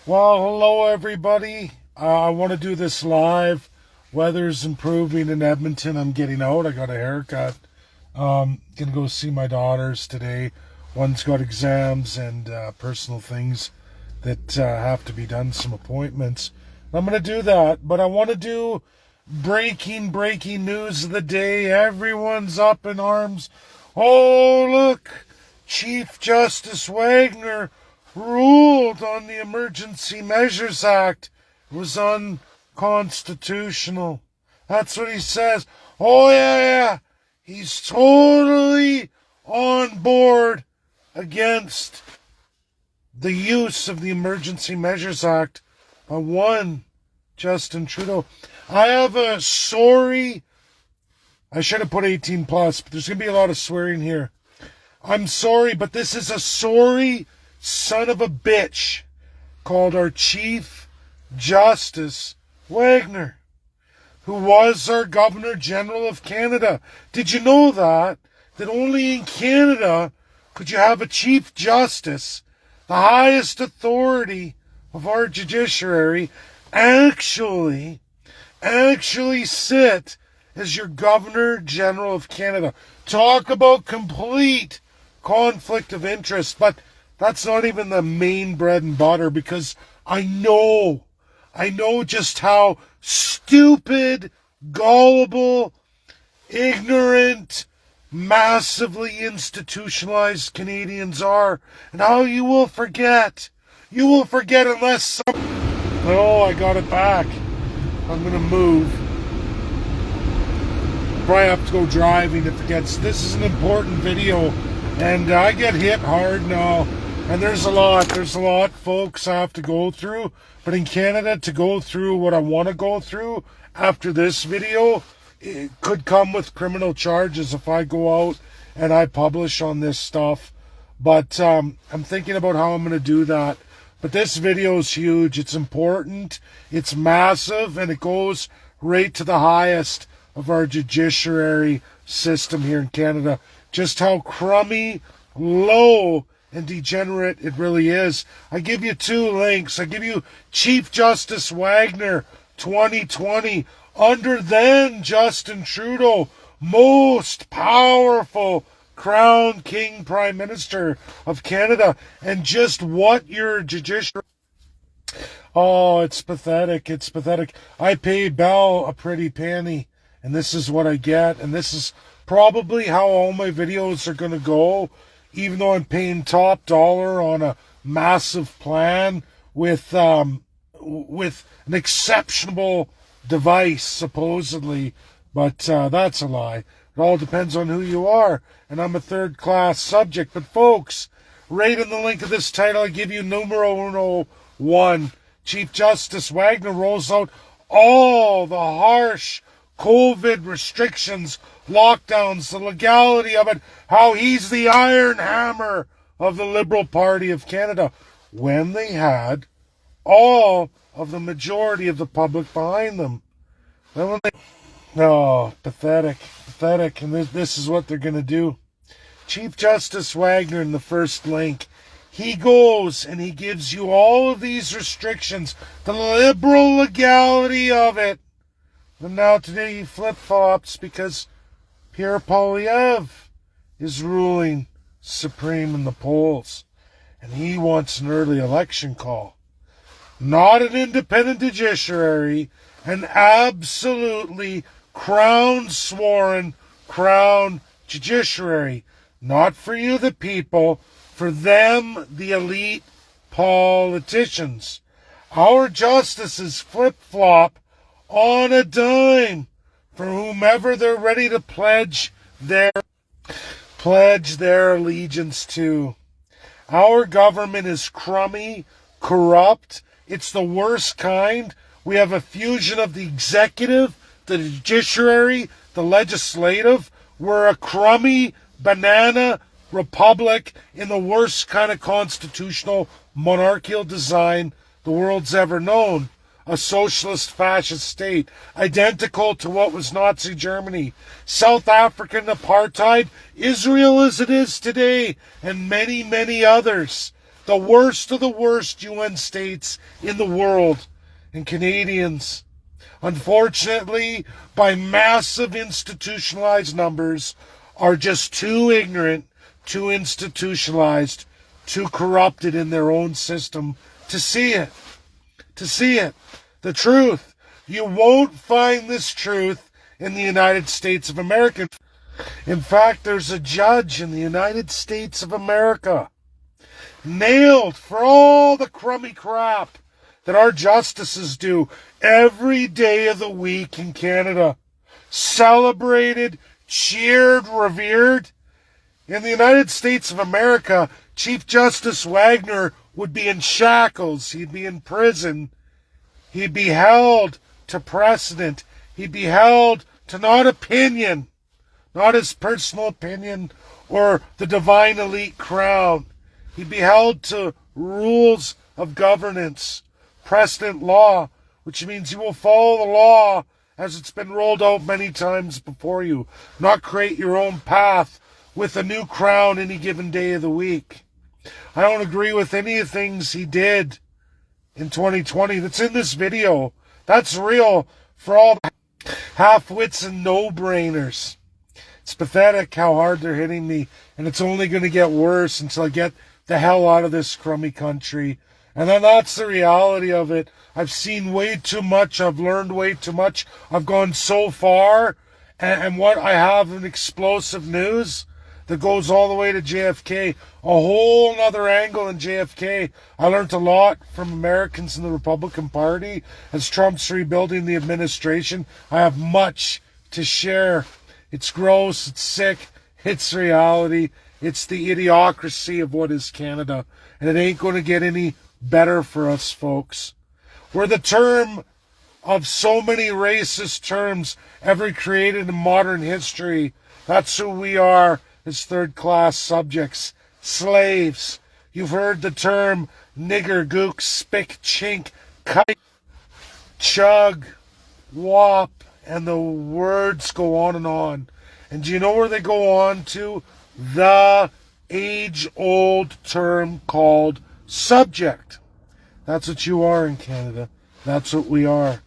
Well, hello everybody. I want to do this live. Weather's improving in Edmonton. I'm getting out. I got a haircut. Gonna go see my daughters today. One's got exams and personal things that have to be done, some appointments. I'm gonna do that, but I want to do breaking news of the day. Everyone's up in arms. Oh, look, Chief Justice Wagner ruled on the Emergency Measures Act. It was unconstitutional. That's what he says. Oh, yeah. He's totally on board against the use of the Emergency Measures Act by one Justin Trudeau. I have a sorry. I should have put 18 plus, but there's going to be a lot of swearing here. I'm sorry, but this is a sorry son of a bitch called our Chief Justice Wagner, who was our Governor General of Canada. Did you know that only in Canada could you have a Chief Justice, the highest authority of our judiciary, actually sit as your Governor General of Canada? Talk about complete conflict of interest, but that's not even the main bread and butter, because I know just how stupid, gullible, ignorant, massively institutionalized Canadians are, and how you will forget unless some... Oh, I got it back. I'm gonna move. Probably have to go driving if it gets... This is an important video, and I get hit hard now, and there's a lot folks I have to go through. But in Canada, to go through what I want to go through after this video, it could come with criminal charges if I go out and I publish on this stuff. But I'm thinking about how I'm going to do that. But this video is huge. It's important. It's massive, and it goes right to the highest of our judiciary system here in Canada. Just how crummy, low, and degenerate it really is. I give you two links. I give you Chief Justice Wagner 2020 under then Justin Trudeau, most powerful Crown King Prime Minister of Canada, and just what your judiciary... Oh, it's pathetic. It's pathetic. I pay Bell a pretty penny, and this is what I get, and this is probably how all my videos are going to go, even though I'm paying top dollar on a massive plan with an exceptional device, supposedly. But that's a lie. It all depends on who you are, and I'm a third-class subject. But folks, right in the link of this title, I give you numero 1. Chief Justice Wagner rolls out all the harsh COVID restrictions, lockdowns, the legality of it, how he's the iron hammer of the Liberal Party of Canada, when they had all of the majority of the public behind them. Then when they... Oh, pathetic. And this is what they're going to do. Chief Justice Wagner in the first link, he goes and he gives you all of these restrictions, the liberal legality of it. And now today he flip-flops because Pierre Poilievre is ruling supreme in the polls. And he wants an early election call. Not an independent judiciary, an absolutely crown-sworn crown judiciary. Not for you, the people, for them, the elite politicians. Our justices flip-flop on a dime for whomever they're ready to pledge their allegiance to. Our government is crummy, corrupt. It's the worst kind. We have a fusion of the executive, the judiciary, the legislative. We're a crummy banana republic in the worst kind of constitutional monarchical design the world's ever known. A socialist fascist state, identical to what was Nazi Germany, South African apartheid, Israel as it is today, and many, many others. The worst of the worst UN states in the world. And Canadians, unfortunately, by massive institutionalized numbers, are just too ignorant, too institutionalized, too corrupted in their own system to see it. To see it. The truth. You won't find this truth in the United States of America. In fact, there's a judge in the United States of America nailed for all the crummy crap that our justices do every day of the week in Canada. Celebrated, cheered, revered. In the United States of America, Chief Justice Wagner would be in shackles. He'd be in prison. He'd be held to precedent. He'd be held to not opinion, not his personal opinion or the divine elite crown. He'd be held to rules of governance, precedent law, which means you will follow the law as it's been rolled out many times before you, not create your own path with a new crown any given day of the week. I don't agree with any of the things he did in 2020 that's in this video. That's real for all the half-wits and no-brainers. It's pathetic how hard they're hitting me, and it's only going to get worse until I get the hell out of this crummy country. And then that's the reality of it. I've seen way too much. I've learned way too much. I've gone so far. And what I have in explosive news that goes all the way to JFK. A whole nother angle in JFK. I learned a lot from Americans in the Republican Party. As Trump's rebuilding the administration, I have much to share. It's gross. It's sick. It's reality. It's the idiocracy of what is Canada. And it ain't going to get any better for us, folks. We're the term of so many racist terms ever created in modern history. That's who we are as third-class subjects. Slaves. You've heard the term nigger, gook, spick, chink, kite, chug, wop, and the words go on and on. And do you know where they go on to? The age-old term called subject. That's what you are in Canada. That's what we are.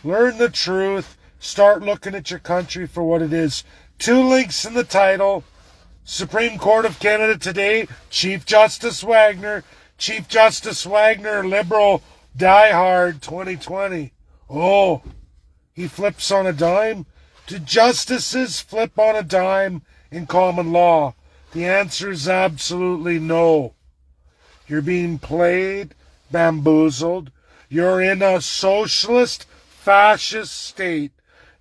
Learn the truth. Start looking at your country for what it is. 2 links in the title. Supreme Court of Canada today. Chief Justice Wagner. Chief Justice Wagner, Liberal, diehard 2020. Oh, he flips on a dime? Do justices flip on a dime in common law? The answer is absolutely no. You're being played, bamboozled. You're in a socialist, fascist state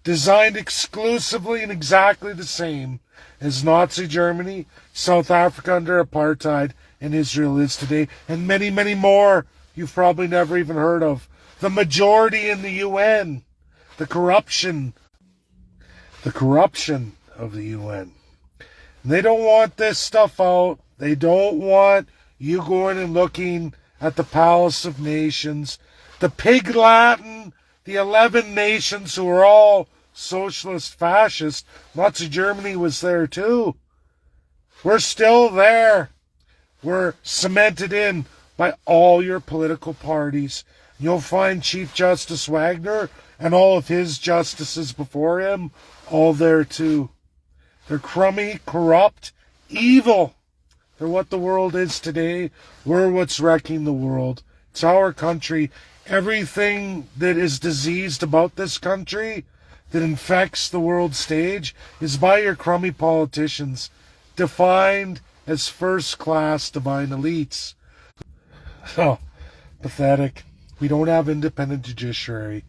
designed exclusively and exactly the same as Nazi Germany, South Africa under apartheid, and Israel is today, and many, many more you've probably never even heard of. The majority in the UN, the corruption of the UN. And they don't want this stuff out. They don't want you going and looking at the Palace of Nations, the Pig Latin, the 11 nations who are all socialist fascist. Nazi Germany was there too. We're still there. We're cemented in by all your political parties. You'll find Chief Justice Wagner and all of his justices before him all there too. They're crummy, corrupt, evil. They're what the world is today. We're what's wrecking the world. It's our country. Everything that is diseased about this country that infects the world stage is by your crummy politicians, defined as first-class divine elites. Oh, pathetic. We don't have independent judiciary.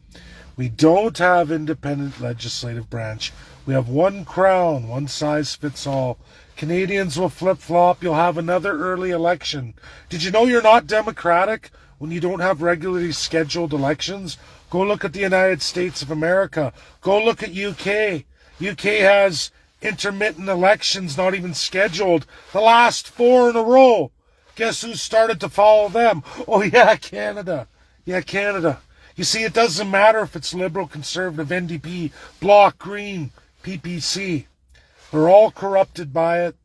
We don't have independent legislative branch. We have one crown, one size fits all. Canadians will flip-flop. You'll have another early election. Did you know you're not democratic when you don't have regularly scheduled elections? Go look at the United States of America. Go look at UK. UK has intermittent elections, not even scheduled. The last 4 in a row. Guess who started to follow them? Oh, yeah, Canada. Yeah, Canada. You see, it doesn't matter if it's Liberal, Conservative, NDP, Bloc, Green, PPC. They're all corrupted by it.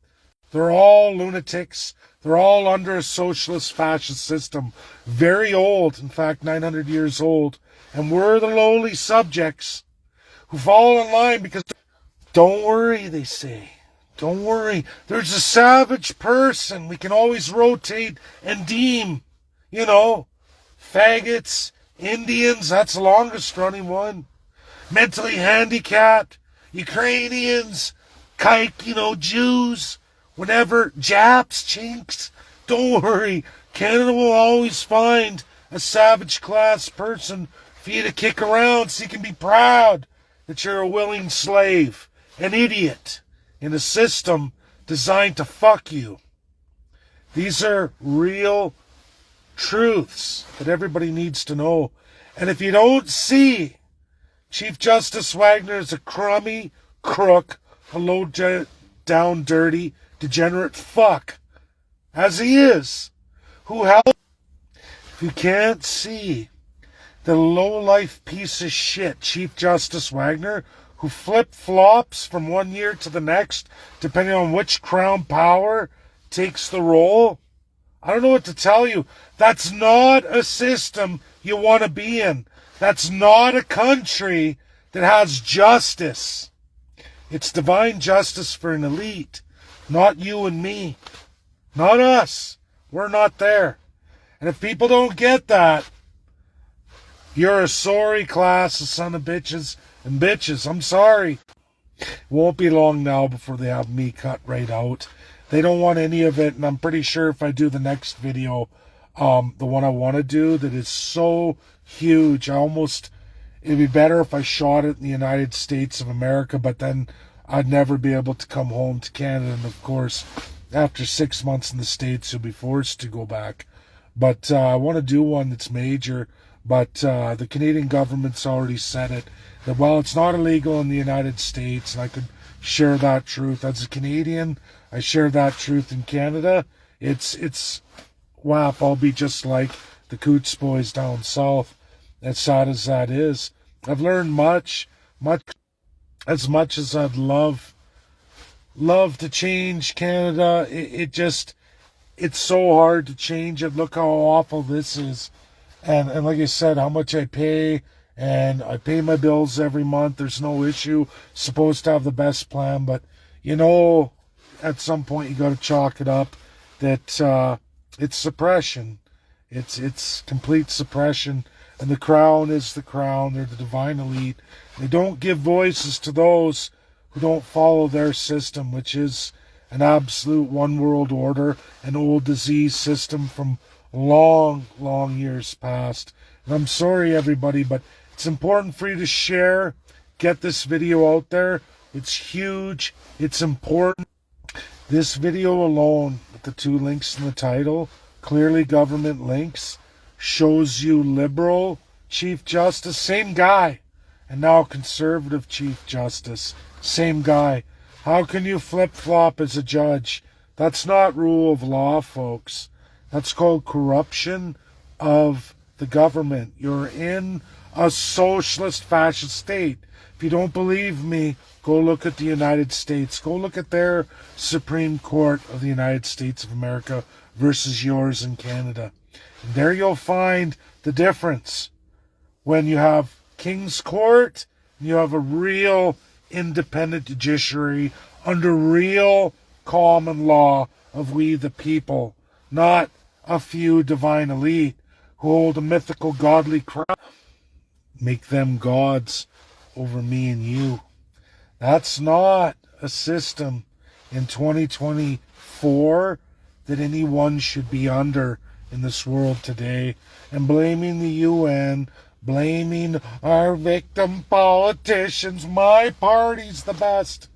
They're all lunatics. They're all under a socialist fascist system. Very old, in fact, 900 years old. And we're the lowly subjects who fall in line because, don't worry, they say. Don't worry. There's a savage person we can always rotate and deem. You know, faggots, Indians, that's the longest running one. Mentally handicapped, Ukrainians, Jews, whatever, Japs, Chinks. Don't worry, Canada will always find a savage class person for you to kick around so you can be proud that you're a willing slave, an idiot, in a system designed to fuck you. These are real truths that everybody needs to know. And if you don't see Chief Justice Wagner is a crummy crook, a low-down, dirty, degenerate fuck, as he is, who helped. If you can't see the low-life piece of shit, Chief Justice Wagner, who flip-flops from one year to the next, depending on which crown power takes the role, I don't know what to tell you. That's not a system you want to be in. That's not a country that has justice. It's divine justice for an elite, not you and me, not us. We're not there. And if people don't get that, you're a sorry class of son of bitches and bitches. I'm sorry. It won't be long now before they have me cut right out. They don't want any of it, and I'm pretty sure if I do the next video, the one I want to do, that is so huge, it'd be better if I shot it in the United States of America, but then I'd never be able to come home to Canada, and of course, after 6 months in the States, you'll be forced to go back. But I want to do one that's major, but the Canadian government's already said it, that while it's not illegal in the United States, and I could share that truth as a Canadian, I share that truth in Canada, it's WAP, I'll be just like the Coots boys down south, as sad as that is. I've learned much as much as I'd love to change Canada. It's so hard to change it. Look how awful this is. And like I said, how much I pay, and I pay my bills every month. There's no issue. Supposed to have the best plan, but at some point you got to chalk it up that it's suppression. It's complete suppression. And the crown is the crown. They're the divine elite. They don't give voices to those who don't follow their system, which is an absolute one world order, an old disease system from long, long years past. And I'm sorry, everybody, but it's important for you to share, get this video out there. It's huge. It's important. This video alone, with the 2 links in the title, clearly government links, shows you liberal Chief Justice, same guy, and now conservative Chief Justice, same guy. How can you flip-flop as a judge? That's not rule of law, folks. That's called corruption of the government. You're in a socialist fascist state. If you don't believe me, go look at the United States. Go look at their Supreme Court of the United States of America versus yours in Canada. And there you'll find the difference. When you have King's Court, you have a real independent judiciary under real common law of we the people, not a few divine elite who hold a mythical godly crown. Make them gods over me and you. That's not a system in 2024 that anyone should be under in this world today. And blaming the UN, blaming our victim politicians, my party's the best.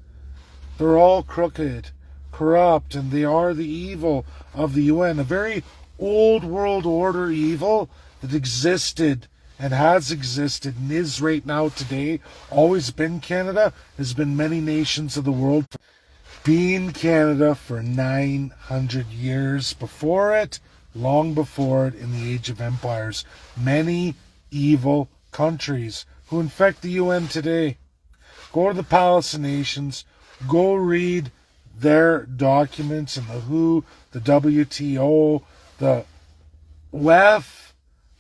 They're all crooked, corrupt, and they are the evil of the UN, a very old world order evil that existed and has existed and is right now today, always been Canada, has been many nations of the world, been Canada for 900 years before it, long before it, in the age of empires. Many evil countries who infect the UN today. Go to the Palace of Nations, go read their documents and the WHO, the WTO, the WEF,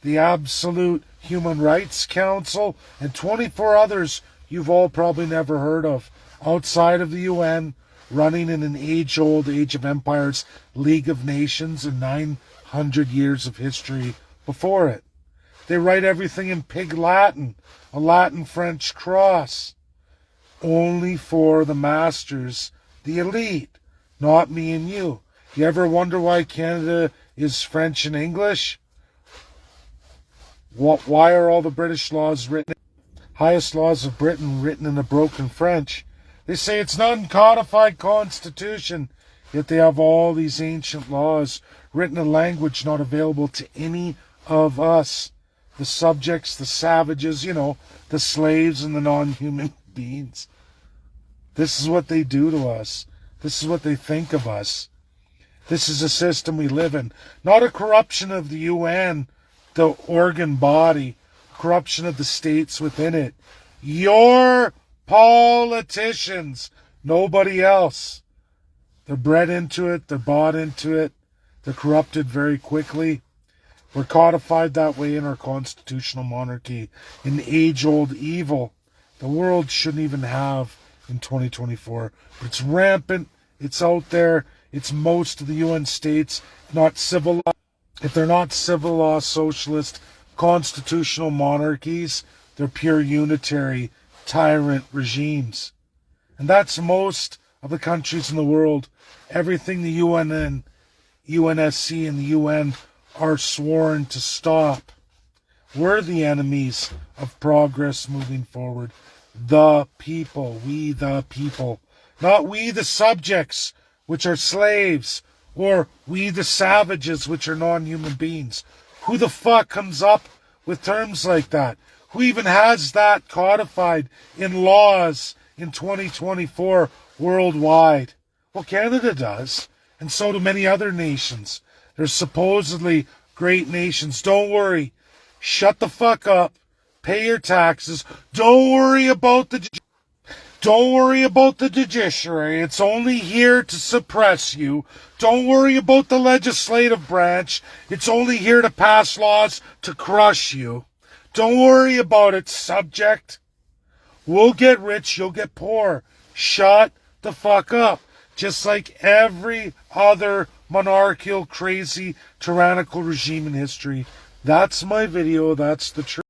the Absolute Human Rights Council, and 24 others you've all probably never heard of outside of the UN, running in an age-old Age of Empires League of Nations and 900 years of history before it. They write everything in Pig Latin, a Latin-French cross, only for the masters, the elite, not me and you. You ever wonder why Canada is French and English? Why are all the British laws written, highest laws of Britain, written in a broken French? They say it's not an uncodified constitution, yet they have all these ancient laws written in language not available to any of us. The subjects, the savages, the slaves and the non-human beings. This is what they do to us. This is what they think of us. This is a system we live in. Not a corruption of the UN, the organ body, corruption of the states within it. Your politicians, nobody else. They're bred into it, they're bought into it, they're corrupted very quickly. We're codified that way in our constitutional monarchy, an age-old evil the world shouldn't even have in 2024. But it's rampant, it's out there, it's most of the UN states, not civil law. If they're not civil law socialist constitutional monarchies, they're pure unitary tyrant regimes. And that's most of the countries in the world. Everything the UN and UNSC and the UN are sworn to stop. We're the enemies of progress moving forward. The people, we the people. Not we the subjects, which are slaves, or we the savages, which are non-human beings. Who the fuck comes up with terms like that? Who even has that codified in laws in 2024 worldwide? Well, Canada does, and so do many other nations. They're supposedly great nations. Don't worry. Shut the fuck up. Pay your taxes. Don't worry about the judiciary. It's only here to suppress you. Don't worry about the legislative branch. It's only here to pass laws to crush you. Don't worry about it, subject. We'll get rich, you'll get poor. Shut the fuck up. Just like every other monarchical, crazy, tyrannical regime in history. That's my video. That's the truth.